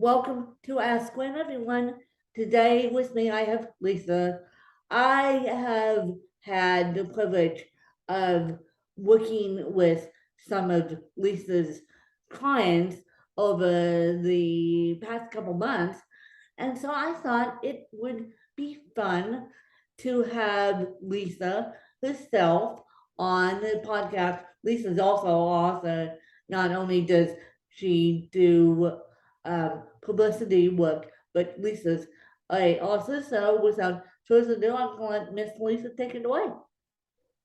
Welcome to Ask Gwen, everyone. Today with me, I have Lissa. I have had the privilege of working with some of Lissa's clients over the past couple months. And so I thought it would be fun to have Lissa herself on the podcast. Lissa's also an author. Not only does she do publicity work, but Lissa's a author. So without further ado, I'm going to let Miss Lissa take it away.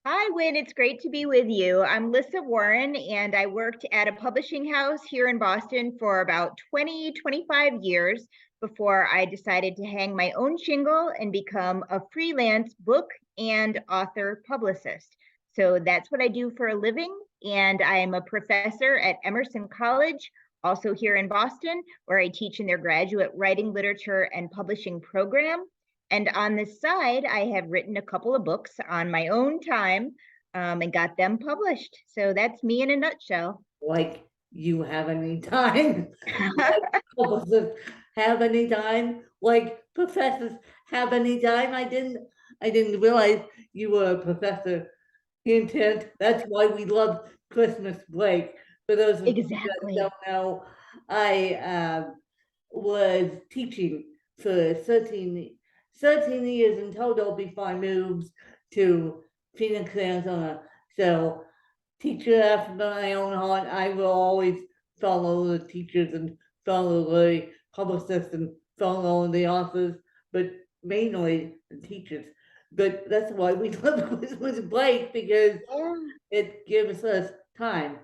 Hi, Wynn. It's great to be with you. I'm Lissa Warren, and I worked at a publishing house here in Boston for about 25 years before I decided to hang my own shingle and become a freelance book and author publicist. So that's what I do for a living. And I am a professor at Emerson College, also here in Boston, where I teach in their graduate writing, literature, and publishing program. And on the side, I have written a couple of books on my own time and got them published. So that's me in a nutshell. Like you have any time? Like publicists have any time? Like professors have any time? I didn't realize you were a professor. Intent. That's why we love Christmas break. For those of you Exactly. that don't know, I was teaching for 13 years in total before I moved to Phoenix, Arizona. So, teacher after my own heart, I will always follow the teachers and follow the publicists and follow the authors, but mainly the teachers. But that's why we love Christmas break because Yeah. it gives us time.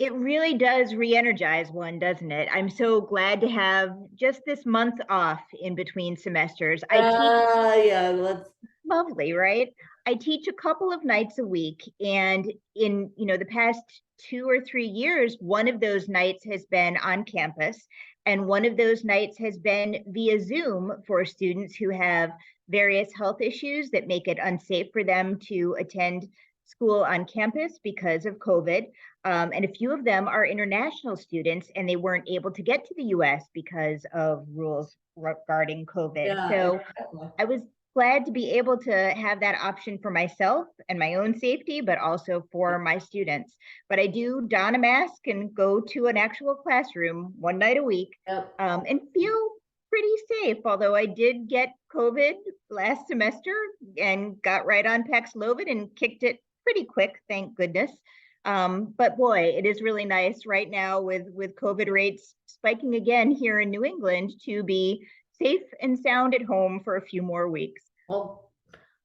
It really does re-energize one, doesn't it? I'm so glad to have just this month off in between semesters. I teach Yeah, let's. Lovely, right? I teach a couple of nights a week, and in the past 2 or 3 years, one of those nights has been on campus, and one of those nights has been via Zoom for students who have various health issues that make it unsafe for them to attend school on campus because of COVID. And a few of them are international students, and they weren't able to get to the US because of rules regarding COVID. Yeah, So exactly. I was glad to be able to have that option for myself and my own safety, but also for my students. But I do don a mask and go to an actual classroom one night a week Yep. and feel pretty safe. Although I did get COVID last semester and got right on Paxlovid and kicked it pretty quick, thank goodness. But boy, it is really nice right now with COVID rates spiking again here in New England to be safe and sound at home for a few more weeks. Well,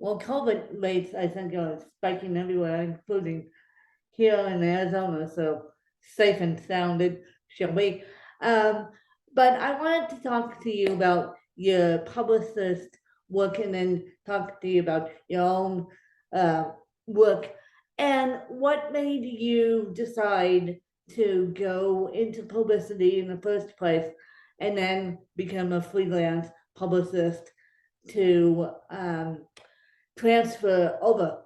COVID rates, I think, are spiking everywhere, including here in Arizona. So safe and sounded, shall we? Um, but I wanted to talk to you about your publicist work and then talk to you about your own uh, work and what made you decide to go into publicity in the first place and then become a freelance publicist to transfer over.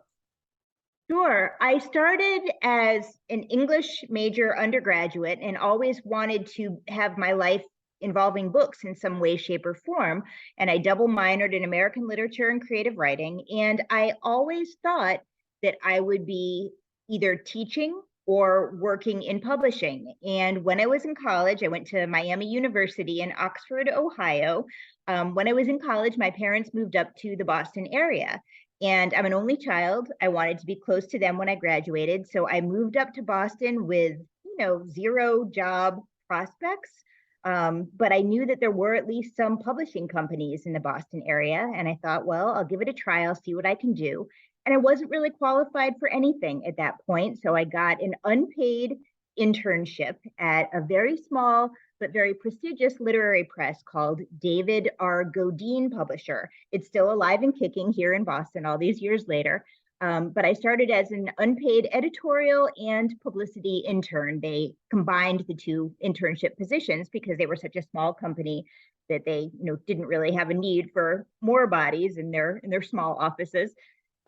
Sure. I started as an English major undergraduate and always wanted to have my life involving books in some way, shape, or form. And I double minored in American literature and creative writing. And I always thought that I would be either teaching or working in publishing. And when I was in college, I went to Miami University in Oxford, Ohio. When I was in college, my parents moved up to the Boston area. And I'm an only child. I wanted to be close to them when I graduated. So I moved up to Boston with, zero job prospects. But I knew that there were at least some publishing companies in the Boston area. And I thought, well, I'll give it a try. I'll see what I can do. And I wasn't really qualified for anything at that point. So I got an unpaid internship at a very small but very prestigious literary press called David R. Godine Publisher. It's still alive and kicking here in Boston all these years later. But I started as an unpaid editorial and publicity intern. They combined the two internship positions because they were such a small company that they didn't really have a need for more bodies in their small offices.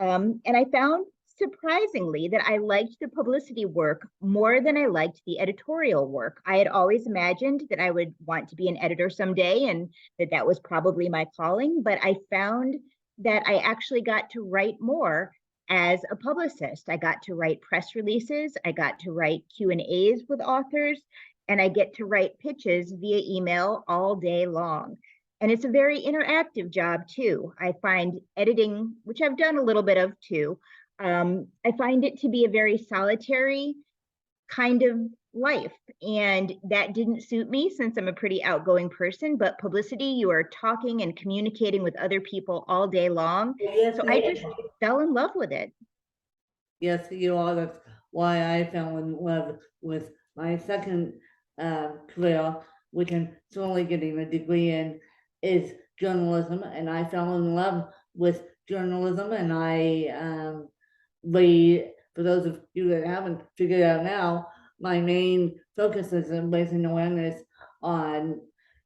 And I found surprisingly that I liked the publicity work more than I liked the editorial work. I had always imagined that I would want to be an editor someday and that was probably my calling, but I found that I actually got to write more as a publicist. I got to write press releases, I got to write Q&As with authors, and I get to write pitches via email all day long. And it's a very interactive job too. I find editing, which I've done a little bit of too, I find it to be a very solitary kind of life. And that didn't suit me since I'm a pretty outgoing person, but publicity, you are talking and communicating with other people all day long. Yes, So I just fell in love with it. yes, you are. That's why I fell in love with my second career, which I'm slowly getting a degree in, is journalism. And I fell in love with journalism, and I read, for those of you that haven't figured out now, my main focus is in raising awareness on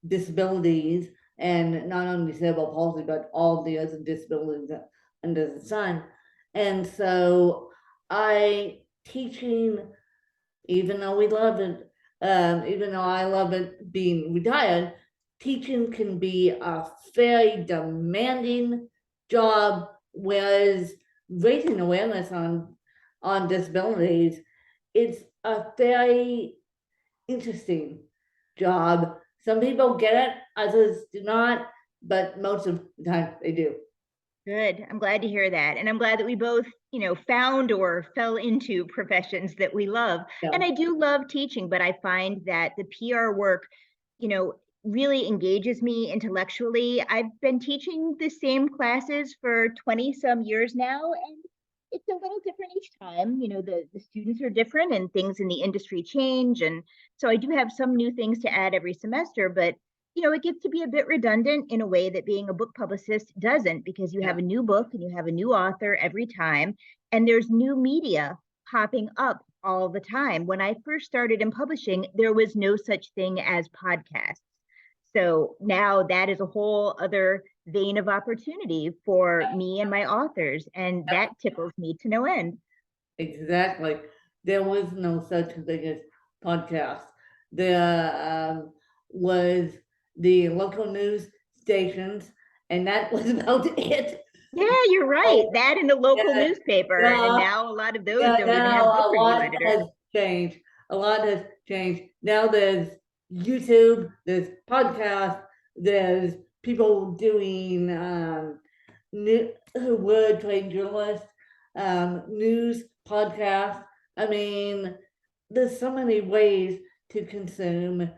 disabilities, and not only cerebral palsy, but all the other disabilities under the sun. And so teaching, even though we love it, even though I love it being retired, teaching can be a very demanding job, whereas raising awareness on disabilities, it's a very interesting job. Some people get it, others do not, but most of the time they do. Good. I'm glad to hear that. And I'm glad that we both, found or fell into professions that we love. Yeah. And I do love teaching, but I find that the PR work, really engages me intellectually. I've been teaching the same classes for 20 some years now, and it's a little different each time. The students are different and things in the industry change. And so I do have some new things to add every semester, but it gets to be a bit redundant in a way that being a book publicist doesn't, because you have a new book and you have a new author every time, and there's new media popping up all the time. When I first started in publishing, there was no such thing as podcasts. So now that is a whole other vein of opportunity for me and my authors, and that tickles me to no end. Exactly. There was no such thing as podcast. There was the local news stations, and that was about it. Yeah, you're right. That in the local newspaper, and now a lot of those don't even have book review editors. Has changed. A lot has changed. Now there's YouTube, there's podcasts, there's people doing word trained journalists, news podcasts. I mean, there's so many ways to consume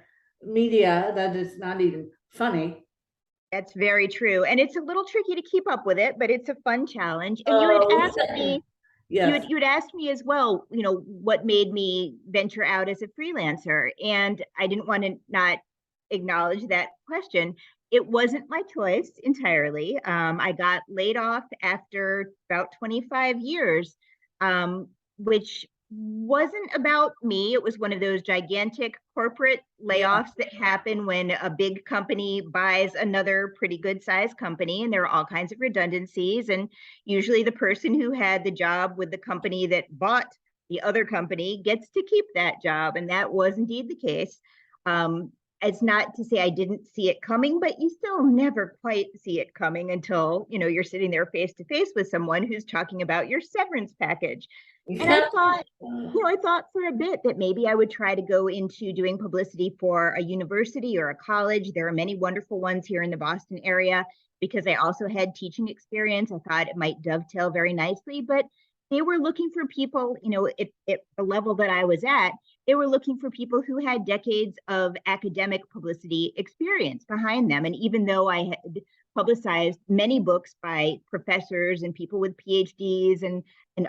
media that it's not even funny. That's very true. And it's a little tricky to keep up with it, but it's a fun challenge. And you had asked me, yes. you had asked me as well, what made me venture out as a freelancer. And I didn't want to not acknowledge that question. It wasn't my choice entirely. I got laid off after about 25 years, which wasn't about me. It was one of those gigantic corporate layoffs that happen when a big company buys another pretty good sized company, and there are all kinds of redundancies. And usually the person who had the job with the company that bought the other company gets to keep that job. And that was indeed the case. It's not to say I didn't see it coming, but you still never quite see it coming until, you're sitting there face to face with someone who's talking about your severance package. And I thought for a bit that maybe I would try to go into doing publicity for a university or a college. There are many wonderful ones here in the Boston area, because I also had teaching experience. I thought it might dovetail very nicely, but they were looking for people, at the level that I was at, they were looking for people who had decades of academic publicity experience behind them. And even though I had publicized many books by professors and people with PhDs and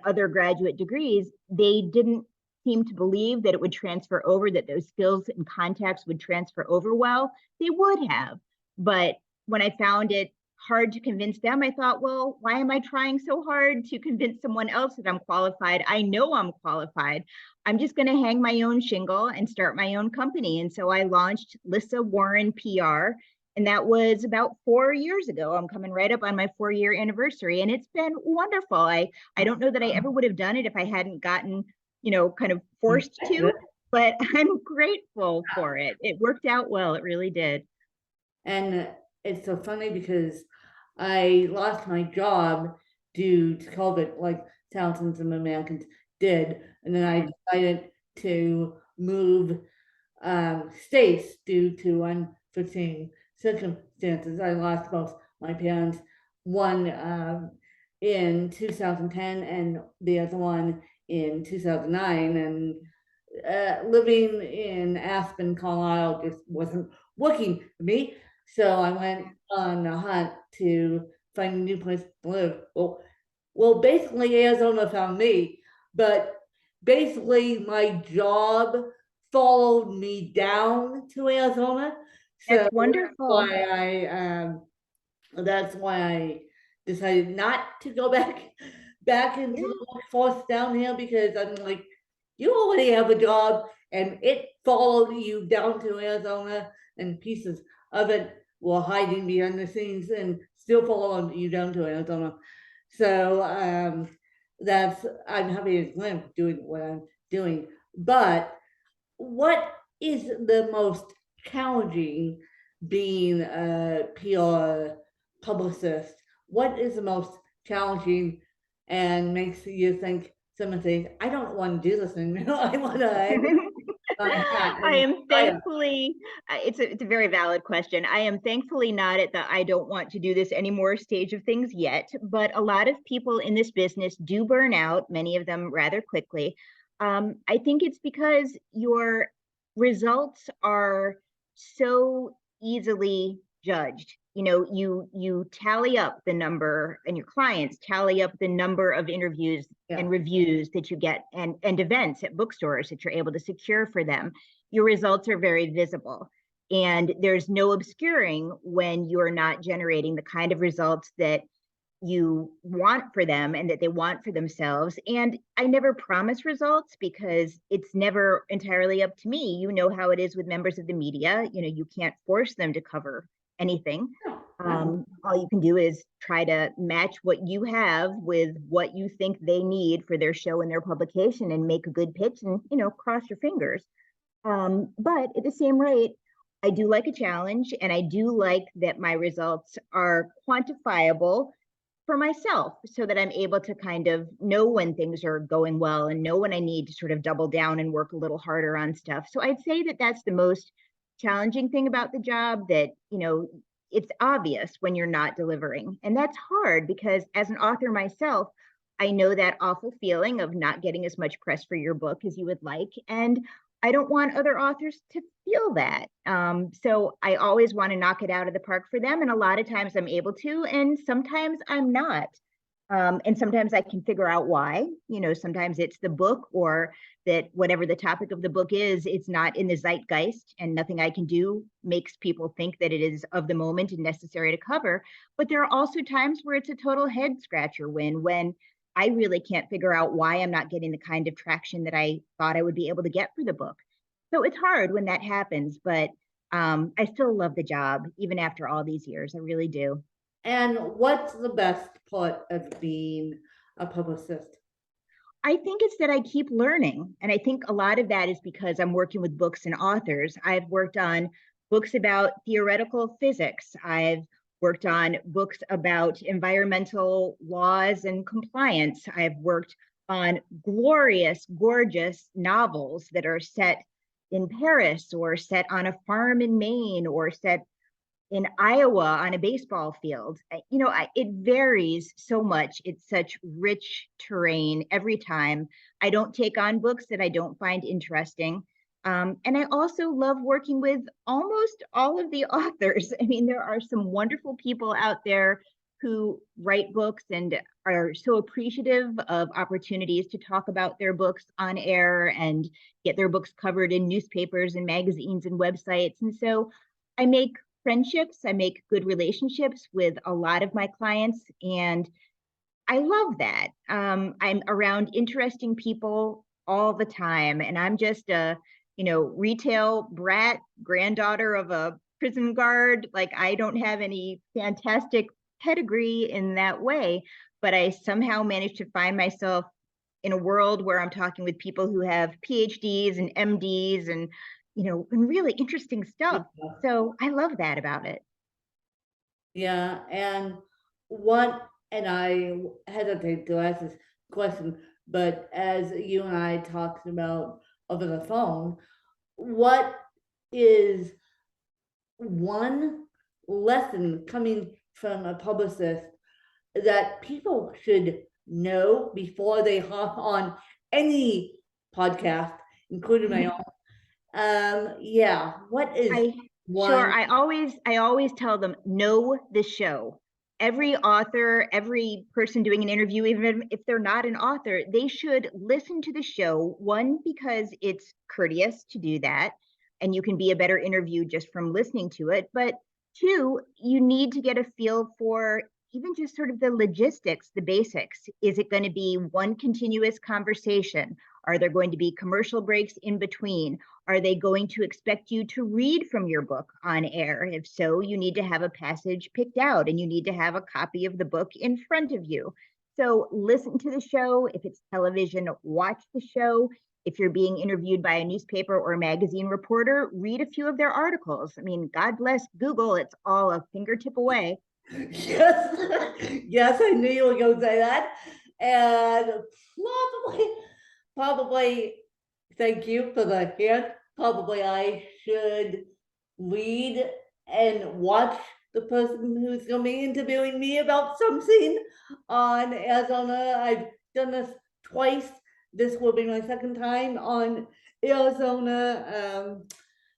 other graduate degrees, they didn't seem to believe that it would transfer over, that those skills and contacts would transfer over well. They would have. But when I found it hard to convince them, I thought, well, why am I trying so hard to convince someone else that I'm qualified? I know I'm qualified. I'm just going to hang my own shingle and start my own company. And so I launched Lissa Warren PR And that was about 4 years ago. I'm coming right up on my 4-year anniversary, and it's been wonderful. I don't know that I ever would have done it if I hadn't gotten, kind of forced to, but I'm grateful for it. It worked out well. It really did. And it's so funny because I lost my job due to COVID, like thousands of Americans did. And then I decided to move states due to unforeseen circumstances. I lost both my parents, one in 2010 and the other one in 2009. And living in Aspen, Colorado just wasn't working for me. So I went on a hunt to find a new place to live. Well, basically Arizona found me, but basically my job followed me down to Arizona. So That's wonderful. that's why I decided not to go back into Yeah. the workforce down here, because I'm like, you already have a job and it followed you down to Arizona, and pieces of it were hiding behind the scenes and still following you down to Arizona. So I'm happy to live doing what I'm doing. But what is the most challenging being a PR publicist? What is the most challenging and makes you think some things, I don't want to do this anymore. I want to I am thankfully, it's a very valid question. I am thankfully not at the I don't want to do this anymore stage of things yet, but a lot of people in this business do burn out, many of them rather quickly. I think it's because your results are so easily judged. You tally up the number, and your clients tally up the number of interviews and reviews that you get, and events at bookstores that you're able to secure for them. Your results are very visible, and there's no obscuring when you're not generating the kind of results that you want for them and that they want for themselves. And I never promise results because it's never entirely up to me. You know how it is with members of the media. You can't force them to cover anything. All you can do is try to match what you have with what you think they need for their show and their publication, and make a good pitch, and cross your fingers. But at the same rate, I do like a challenge, and I do like that my results are quantifiable for myself, so that I'm able to kind of know when things are going well and know when I need to sort of double down and work a little harder on stuff. So I'd say that that's the most challenging thing about the job, that it's obvious when you're not delivering. And that's hard, because as an author myself, I know that awful feeling of not getting as much press for your book as you would like. And I don't want other authors to feel that. So I always want to knock it out of the park for them. And a lot of times I'm able to, and sometimes I'm not. And sometimes I can figure out why. Sometimes it's the book, or that whatever the topic of the book is, it's not in the zeitgeist, and nothing I can do makes people think that it is of the moment and necessary to cover. But there are also times where it's a total head scratcher when I really can't figure out why I'm not getting the kind of traction that I thought I would be able to get for the book. So it's hard when that happens, but I still love the job, even after all these years. I really do. And what's the best part of being a publicist? I think it's that I keep learning. And I think a lot of that is because I'm working with books and authors. I've worked on books about theoretical physics. I've worked on books about environmental laws and compliance. I've worked on glorious, gorgeous novels that are set in Paris, or set on a farm in Maine, or set in Iowa on a baseball field. It varies so much. It's such rich terrain every time. I don't take on books that I don't find interesting. And I also love working with almost all of the authors. I mean, there are some wonderful people out there who write books and are so appreciative of opportunities to talk about their books on air and get their books covered in newspapers and magazines and websites. And so I make friendships, I make good relationships with a lot of my clients, and I love that. I'm around interesting people all the time, and I'm just a retail brat, granddaughter of a prison guard. Like, I don't have any fantastic pedigree in that way, but I somehow managed to find myself in a world where I'm talking with people who have PhDs and MDs and, and really interesting stuff. So I love that about it. Yeah, and I hesitate to ask this question, but as you and I talked about over the phone, what is one lesson coming from a publicist that people should know before they hop on any podcast, including my own? Yeah, what is one? Sure. I always tell them, know the show. Every author, every person doing an interview, even if they're not an author, they should listen to the show. One, because it's courteous to do that, and you can be a better interview just from listening to it. But two, you need to get a feel for even just sort of the logistics, the basics. Is it going to be one continuous conversation? Are there going to be commercial breaks in between? Are they going to expect you to read from your book on air? If so, you need to have a passage picked out and you need to have a copy of the book in front of you. So listen to the show. If it's television, watch the show. If you're being interviewed by a newspaper or magazine reporter, read a few of their articles. I mean, God bless Google. It's all a fingertip away. Yes, yes, I knew you were going to say that. And probably, thank you for the hint. Probably I should read and watch the person who's going to be interviewing me about something on Arizona. I've done this twice. This will be my second time on Arizona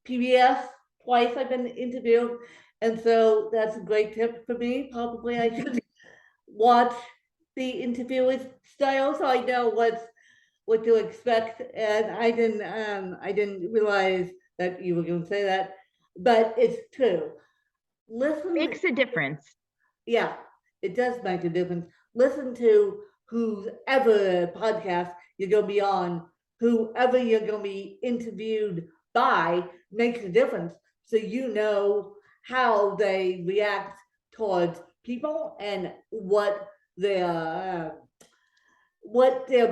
PBS. Twice I've been interviewed. And so that's a great tip for me. Probably I should watch the interviewer's style so I know what to expect. And I didn't realize that you were going to say that, but it's true. Listen. Makes a difference. Yeah, it does make a difference. Listen to whoever podcast you're going to be on, whoever you're going to be interviewed by makes a difference. So you know how they react towards people and what their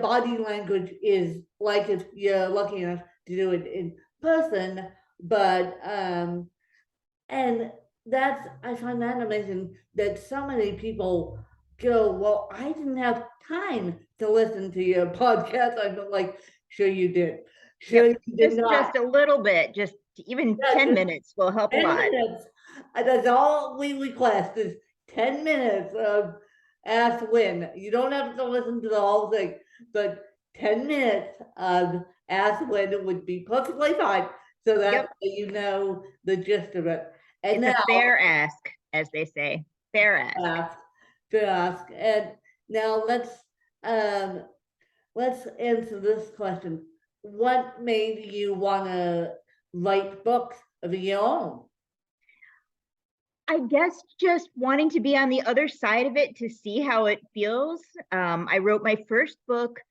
body language is like if you're lucky enough to do it in person. But and I find that amazing that so many people go, well, I didn't have time to listen to your podcast. I'm like, sure you did. Sure, yep, you did just a little bit, just even 10 minutes will help a lot. Minutes. That's all we request is 10 minutes of Ask Win. You don't have to listen to the whole thing, but 10 minutes of Ask Win would be perfectly fine. So that you know the gist of it. And it's a fair ask, as they say. Fair ask. Fair ask. And now let's answer this question. What made you want to write books of your own? I guess just wanting to be on the other side of it to see how it feels. I wrote my first book.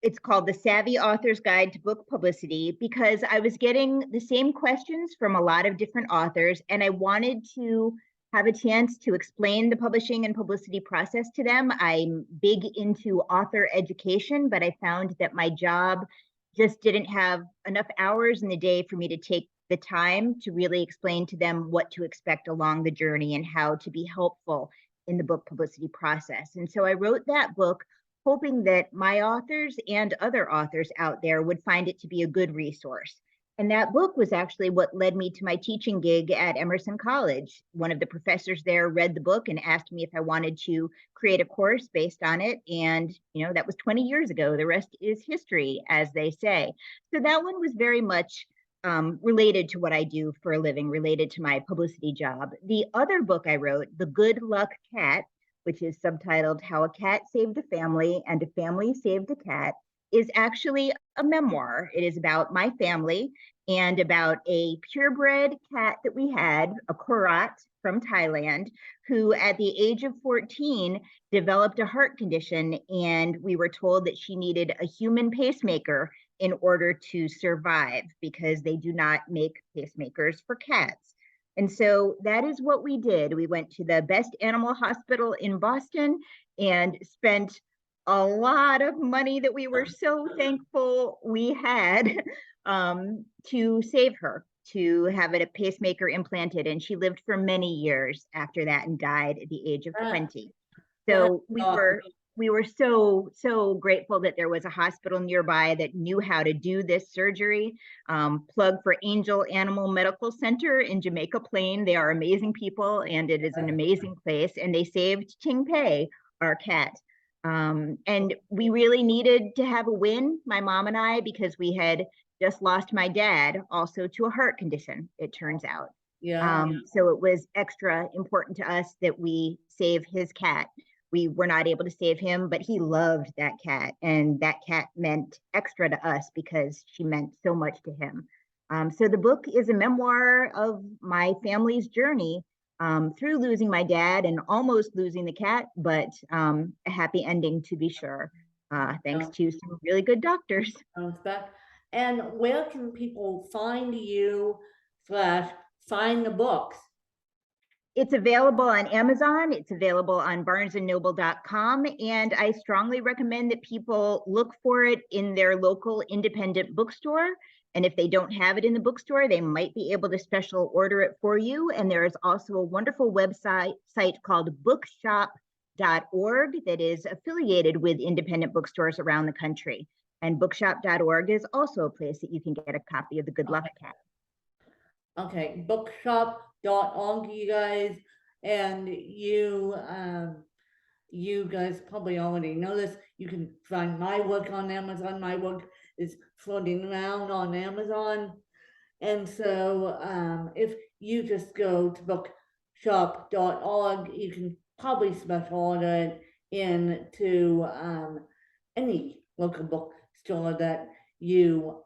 It's called The Savvy Author's Guide to Book Publicity because I was getting the same questions from a lot of different authors, and I wanted to have a chance to explain the publishing and publicity process to them. I'm big into author education, but I found that my job just didn't have enough hours in the day for me to take the time to really explain to them what to expect along the journey and how to be helpful in the book publicity process. And so I wrote that book hoping that my authors and other authors out there would find it to be a good resource. And that book was actually what led me to my teaching gig at Emerson College. One of the professors there read the book and asked me if I wanted to create a course based on it. And, that was 20 years ago. The rest is history, as they say. So that one was very much related to what I do for a living, related to my publicity job. The other book I wrote, The Good Luck Cat, which is subtitled How a Cat Saved a Family and a Family Saved a Cat, is actually a memoir. It is about my family and about a purebred cat that we had, a Korat from Thailand, who at the age of 14 developed a heart condition, and we were told that she needed a human pacemaker in order to survive because they do not make pacemakers for cats. And so that is what we did. We went to the best animal hospital in Boston and spent a lot of money that we were so thankful we had to save her, to have a pacemaker implanted. And she lived for many years after that and died at the age of 20. So we were so grateful that there was a hospital nearby that knew how to do this surgery. Plug for Angel Animal Medical Center in Jamaica Plain. They are amazing people, and it is an amazing place. And they saved Ting Pei, our cat. And we really needed to have a win, my mom and I, because we had just lost my dad also to a heart condition, it turns out. So it was extra important to us that we save his cat. We were not able to save him, but he loved that cat, and that cat meant extra to us because she meant so much to him. So the book is a memoir of my family's journey through losing my dad and almost losing the cat, but a happy ending to be sure, thanks to some really good doctors. And where can people find you / find the books? It's available on Amazon. It's available on barnesandnoble.com. And I strongly recommend that people look for it in their local independent bookstore. And if they don't have it in the bookstore, they might be able to special order it for you. And there is also a wonderful website called bookshop.org that is affiliated with independent bookstores around the country. And bookshop.org is also a place that you can get a copy of The Good Luck Cat. Okay, bookshop.org, you guys, and you guys probably already know this. You can find my work on Amazon. My work is floating around on Amazon. And so if you just go to bookshop.org, you can probably special order it into any local bookstore that you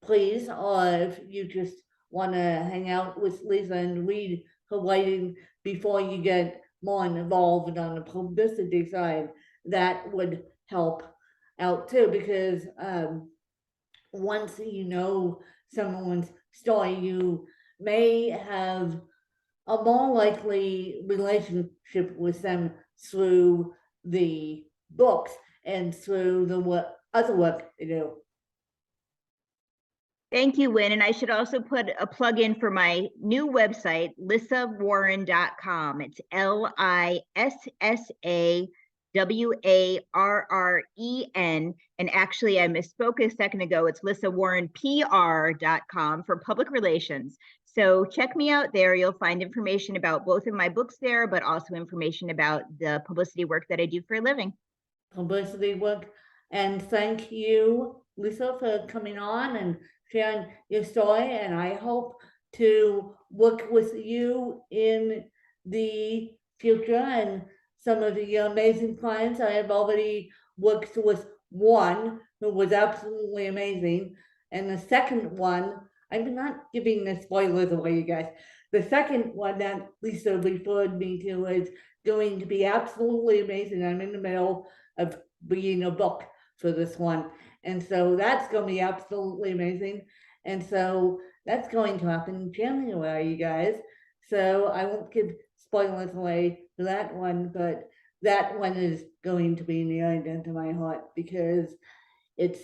please, or if you just want to hang out with Lissa and read her writing before you get more involved on the publicity side, that would help out too, because once you know someone's story, you may have a more likely relationship with them through the books and through the other work they do. Thank you, Wynn. And I should also put a plug in for my new website, lissawarren.com. It's LISSAWARREN. And actually, I misspoke a second ago. It's lissawarrenpr.com for public relations. So check me out there. You'll find information about both of my books there, but also information about the publicity work that I do for a living. Publicity work. And thank you, Lissa, for coming on and sharing your story, and I hope to work with you in the future. And some of your amazing clients, I have already worked with one who was absolutely amazing, and the second one, I'm not giving the spoilers away, you guys. The second one that Lissa referred me to is going to be absolutely amazing. I'm in the middle of reading a book for this one. And so that's going to be absolutely amazing. And so that's going to happen in January, you guys. So I won't give spoilers away for that one, but that one is going to be near and dear to my heart because it's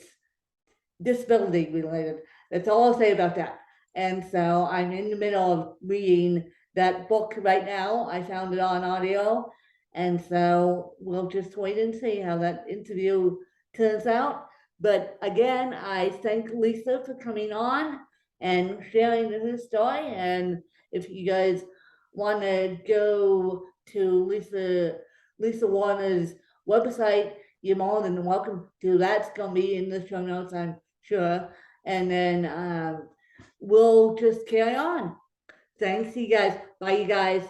disability related. That's all I'll say about that. And so I'm in the middle of reading that book right now. I found it on audio. And so we'll just wait and see how that interview turns out. But again, I thank Lissa for coming on and sharing her story. And if you guys want to go to Lissa Warren's website, you're more than welcome to. That's going to be in the show notes, I'm sure. And then we'll just carry on. Thanks, you guys. Bye, you guys.